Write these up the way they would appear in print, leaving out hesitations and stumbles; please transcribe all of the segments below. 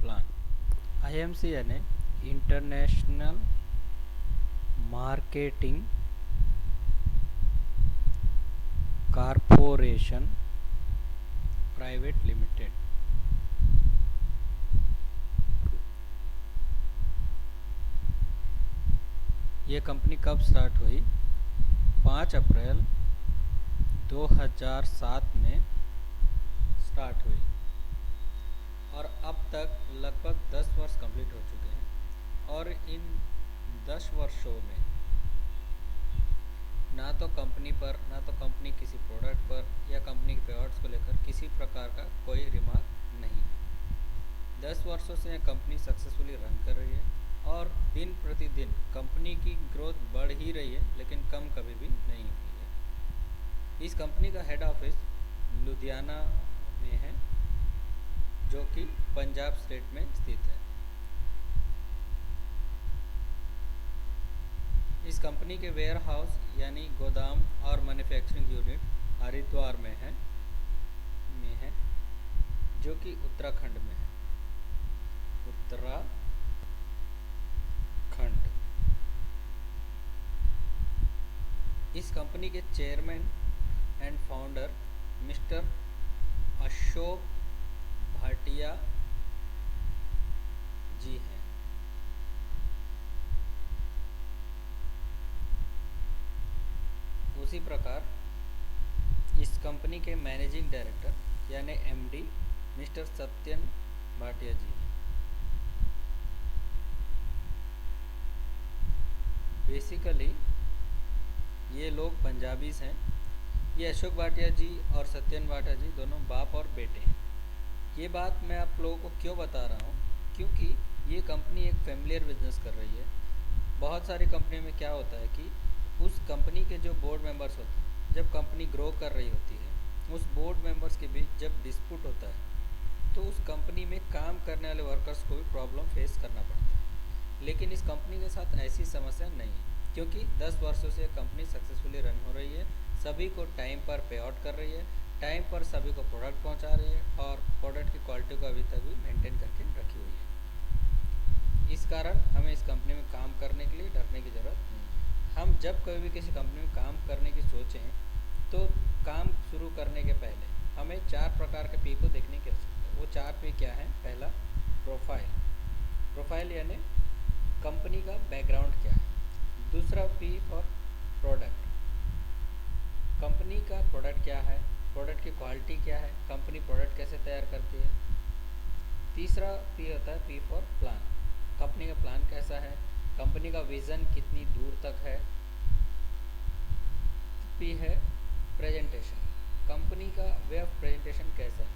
Plan. IMC यानी international marketing corporation private limited. ये company कब स्टार्ट हुई? 5 अप्रैल 2007 में स्टार्ट हुई और अब तक लगभग 10 वर्ष कंप्लीट हो चुके हैं। और इन 10 वर्षों में ना तो कंपनी किसी प्रोडक्ट पर या कंपनी के पेआउट्स को लेकर किसी प्रकार का कोई रिमार्क नहीं है। 10 वर्षों से यह कंपनी सक्सेसफुली रन कर रही है और दिन प्रतिदिन कंपनी की ग्रोथ बढ़ ही रही है, लेकिन कम कभी भी नहीं हुई है। इस कंपनी का हेड ऑफिस लुधियाना में है, जो कि पंजाब स्टेट में स्थित है। इस कंपनी के वेयर हाउस यानी गोदाम और मैन्युफैक्चरिंग यूनिट हरिद्वार में है, जो कि उत्तराखंड में है। इस कंपनी के chairman and founder mister Ashok Bhatia ji हैं। उसी प्रकार इस कंपनी के मैनेजिंग डायरेक्टर यानी MD मिस्टर सत्यन भाटिया जी हैं। बेसिकली ये लोग पंजाबीज हैं। ये अशोक भाटिया जी और सत्यन भाटिया जी दोनों बाप और बेटे हैं। ये बात मैं आप लोगों को क्यों बता रहा हूँ? क्योंकि ये कंपनी एक फैमिलियर बिजनेस कर रही है। बहुत सारी कंपनी में क्या होता है कि उस कंपनी के जो बोर्ड मेंबर्स होते हैं, जब कंपनी ग्रो कर रही होती है, उस बोर्ड मेंबर्स के बीच जब डिस्प्यूट होता है तो उस कंपनी में काम करने वाले वर्कर्स को भी प्रॉब्लम फेस करना पड़ता है। लेकिन इस कंपनी के साथ ऐसी समस्या नहीं है, क्योंकि 10 वर्षों से कंपनी सक्सेसफुली रन हो रही है, सभी को टाइम पर पे आउट कर रही है, टाइम पर सभी को प्रोडक्ट पहुंचा रही है और प्रोडक्ट की क्वालिटी को अभी तक भी मेंटेन करके रखी हुई है। इस कारण हमें इस कंपनी में काम करने के लिए डरने की ज़रूरत नहीं है। हम जब कभी भी किसी कंपनी में काम करने की सोचें तो काम शुरू करने के पहले हमें 4 प्रकार के P को देखने की आवश्यकता है। वो 4 P क्या है? पहला प्रोफाइल यानी कंपनी का बैकग्राउंड क्या है। दूसरा P फॉर प्रोडक्ट, कंपनी का प्रोडक्ट क्या है, प्रोडक्ट की क्वालिटी क्या है, कंपनी प्रोडक्ट कैसे तैयार करती है। तीसरा P होता है P फॉर प्लान, कंपनी का प्लान कैसा है, कंपनी का विज़न कितनी दूर तक है। P है प्रेजेंटेशन, कंपनी का वे ऑफ प्रेजेंटेशन कैसा है।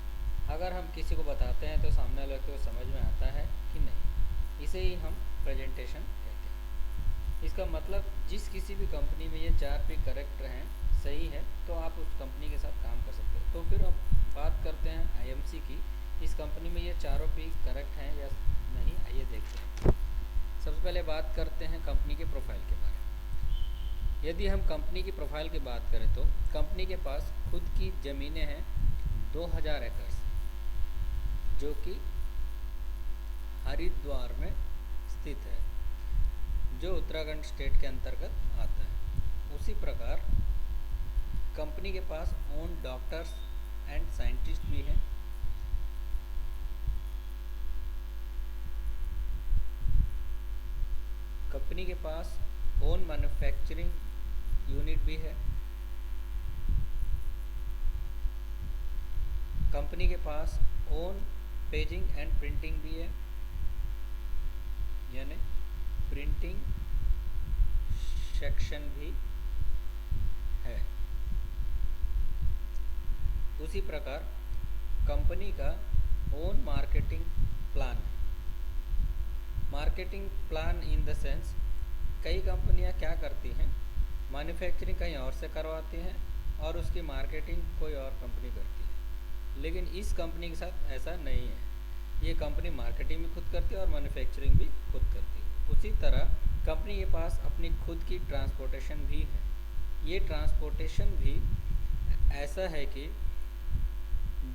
अगर हम किसी को बताते हैं तो सामने वाले व्यक्ति को समझ में आता है कि नहीं, इसे ही हम प्रेजेंटेशन कहते हैं। इसका मतलब जिस किसी भी कंपनी में ये 4 P करेक्ट हैं, सही है, तो आप उस कंपनी के साथ काम कर सकते हो। तो फिर अब बात करते हैं IMC की। इस कंपनी में ये चारों P करेक्ट हैं या नहीं, आइए देखते हैं। सबसे पहले बात करते हैं कंपनी के प्रोफाइल के बारे में। यदि हम कंपनी की प्रोफाइल की बात करें तो कंपनी के पास खुद की ज़मीनें हैं 2000 एकड़, जो कि हरिद्वार में स्थित है, जो उत्तराखंड स्टेट के अंतर्गत आता है। उसी प्रकार कंपनी के पास ओन डॉक्टर्स एंड साइंटिस्ट भी हैं। कंपनी के पास ओन मैन्युफैक्चरिंग यूनिट भी है। कंपनी के पास ओन पेजिंग एंड प्रिंटिंग भी है, यानी प्रिंटिंग सेक्शन भी है। उसी प्रकार कंपनी का ओन मार्केटिंग प्लान है। Marketing plan in the sense, कई कंपनियां क्या करती हैं, मैन्युफैक्चरिंग कहीं और से करवाती हैं और उसकी मार्केटिंग कोई और कंपनी करती है। लेकिन इस कंपनी के साथ ऐसा नहीं है। ये कंपनी मार्केटिंग भी खुद करती है और मैन्युफैक्चरिंग भी खुद करती है। उसी तरह कंपनी के पास अपनी खुद की ट्रांसपोर्टेशन भी है। ये ट्रांसपोर्टेशन भी ऐसा है कि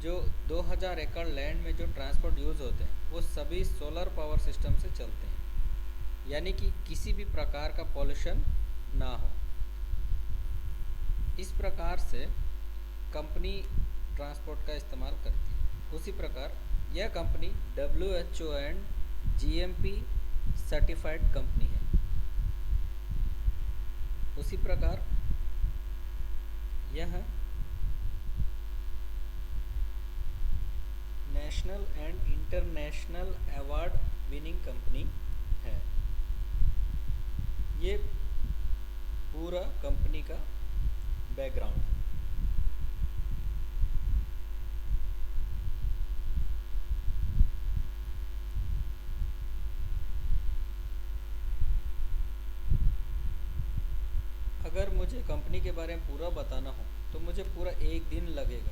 जो 2000 एकड़ लैंड में जो ट्रांसपोर्ट यूज़ होते हैं वो सभी सोलर पावर सिस्टम से चलते हैं, यानी कि किसी भी प्रकार का पॉल्यूशन ना हो। इस प्रकार से कंपनी ट्रांसपोर्ट का इस्तेमाल करती है। उसी प्रकार यह company WHO and GMP certified company है। उसी प्रकार यह national and international award winning company है। ये पूरा कंपनी का बैकग्राउंड है। अगर मुझे कंपनी के बारे में पूरा बताना हो तो मुझे पूरा एक दिन लगेगा,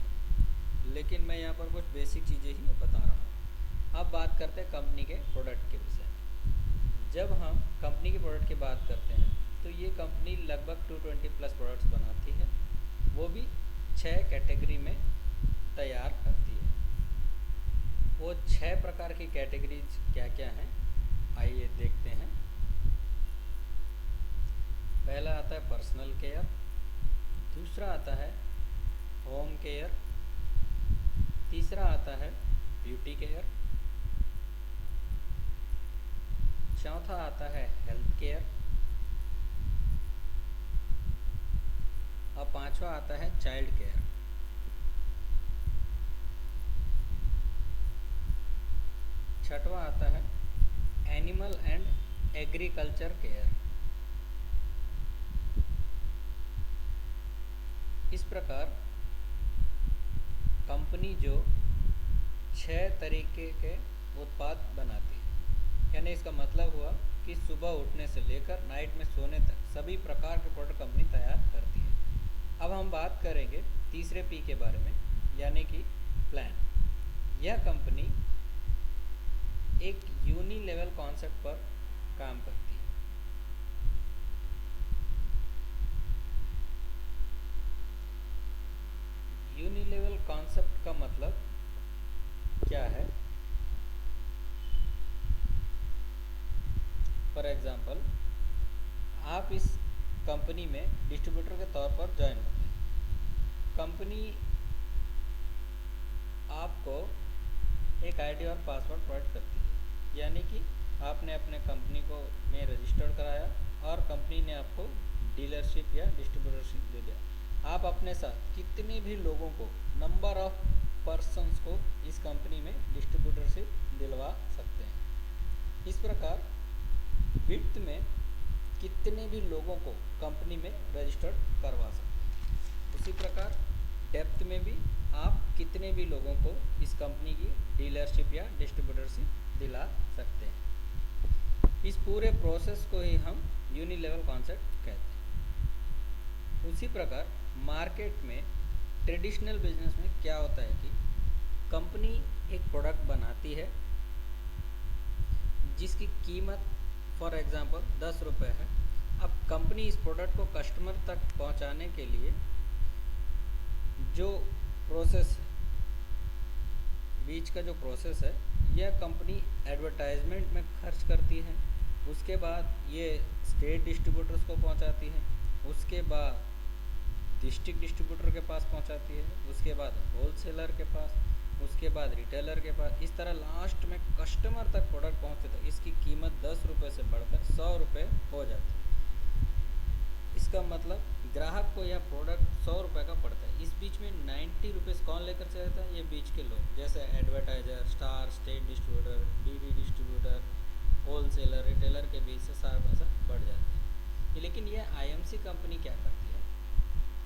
लेकिन मैं यहाँ पर कुछ बेसिक चीज़ें ही बता रहा हूँ। अब बात करते हैं कंपनी के प्रोडक्ट के विषय में। जब हम कंपनी के प्रोडक्ट की बात करते हैं तो ये कंपनी लगभग 220 प्लस प्रोडक्ट्स बनाती है, वो भी 6 कैटेगरी में तैयार करती है। वो 6 प्रकार की कैटेगरीज क्या क्या हैं, आइए देखते हैं। पहला आता है पर्सनल केयर, दूसरा आता है होम केयर, तीसरा आता है ब्यूटी केयर, चौथा आता है हेल्थ केयर और पांचवा आता है चाइल्ड केयर। छठवां आता है एनिमल एंड एग्रीकल्चर केयर। इस प्रकार कंपनी जो 6 तरीके के उत्पाद बनाती है, यानी इसका मतलब हुआ कि सुबह उठने से लेकर नाइट में सोने तक सभी प्रकार के प्रोडक्ट कंपनी तैयार करती है। अब हम बात करेंगे तीसरे पी के बारे में, यानी कि प्लान। यह कंपनी एक यूनिलेवल कॉन्सेप्ट पर काम करती है। यूनिलेवल कॉन्सेप्ट का मतलब क्या है? फॉर एग्जांपल, आप इस कंपनी में डिस्ट्रीब्यूटर के तौर पर ज्वाइन होते हैं। कंपनी आपको एक आईडी और पासवर्ड प्रोवाइड करती है, यानी कि आपने अपने कंपनी को में रजिस्टर्ड कराया और कंपनी ने आपको डीलरशिप या डिस्ट्रीब्यूटरशिप दे दिया। आप अपने साथ कितने भी लोगों को, नंबर ऑफ पर्सन्स को इस कंपनी में डिस्ट्रीब्यूटरशिप दिलवा सकते हैं। इस प्रकार वित्त में कितने भी लोगों को कंपनी में रजिस्टर्ड करवा सकते हैं। उसी प्रकार डेप्थ में भी आप कितने भी लोगों को इस कंपनी की डीलरशिप या डिस्ट्रीब्यूटरशिप दिला सकते हैं। इस पूरे प्रोसेस को ही हम यूनिलेवल कॉन्सेप्ट कहते हैं। उसी प्रकार मार्केट में ट्रेडिशनल बिजनेस में क्या होता है कि कंपनी एक प्रोडक्ट बनाती है जिसकी कीमत फॉर एग्जांपल 10 रुपये है। अब कंपनी इस प्रोडक्ट को कस्टमर तक पहुंचाने के लिए जो प्रोसेस है, बीच का जो प्रोसेस है, यह कंपनी एडवर्टाइजमेंट में खर्च करती है। उसके बाद ये स्टेट डिस्ट्रीब्यूटर्स को पहुंचाती है, उसके बाद डिस्ट्रिक्ट डिस्ट्रीब्यूटर के पास पहुंचाती है, उसके बाद होलसेलर के पास, उसके बाद रिटेलर के पास। इस तरह लास्ट में कस्टमर तक प्रोडक्ट पहुंचते तक इसकी कीमत 10 रुपये से बढ़कर 100 रुपये हो जाती है। इसका मतलब ग्राहक को यह प्रोडक्ट 100 रुपये का पड़ता है। इस बीच में 90 रुपीज़ कौन लेकर चलता है? ये बीच के लोग, जैसे advertiser, star, state distributor, DD distributor, wholesaler, retailer के बीच से सारा पैसा बढ़ जाता है। लेकिन यह IMC कंपनी क्या करती है?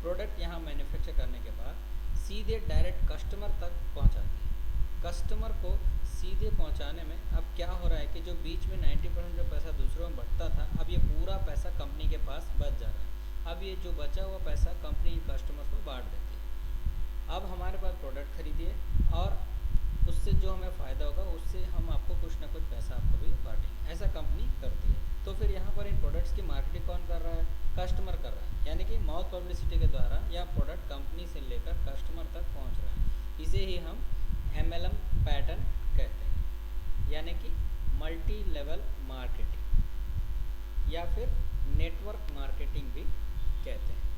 प्रोडक्ट यहाँ मैन्युफैक्चर करने के बाद सीधे डायरेक्ट कस्टमर तक पहुँचाती है। कस्टमर को सीधे पहुँचाने में अब क्या हो रहा है कि जो बीच में 90% जो पैसा दूसरों में बढ़ता था, अब ये पूरा पैसा कंपनी के पास बच जा रहा है। अब ये जो बचा हुआ पैसा कंपनी कस्टमर को बांट देती है। अब हमारे पास प्रोडक्ट खरीदिए और उससे जो हमें फ़ायदा होगा उससे हम आपको कुछ ना कुछ पैसा आपको भी बांटेंगे। ऐसा कंपनी करती है। तो फिर यहाँ पर इन प्रोडक्ट्स की मार्केटिंग कौन कर रहा है? कस्टमर कर रहा है, यानी कि माउथ पब्लिसिटी के द्वारा यह प्रोडक्ट कंपनी से लेकर कस्टमर तक पहुँच रहा है। इसे ही हम मल्टी लेवल मार्केटिंग या फिर नेटवर्क मार्केटिंग भी कहते हैं।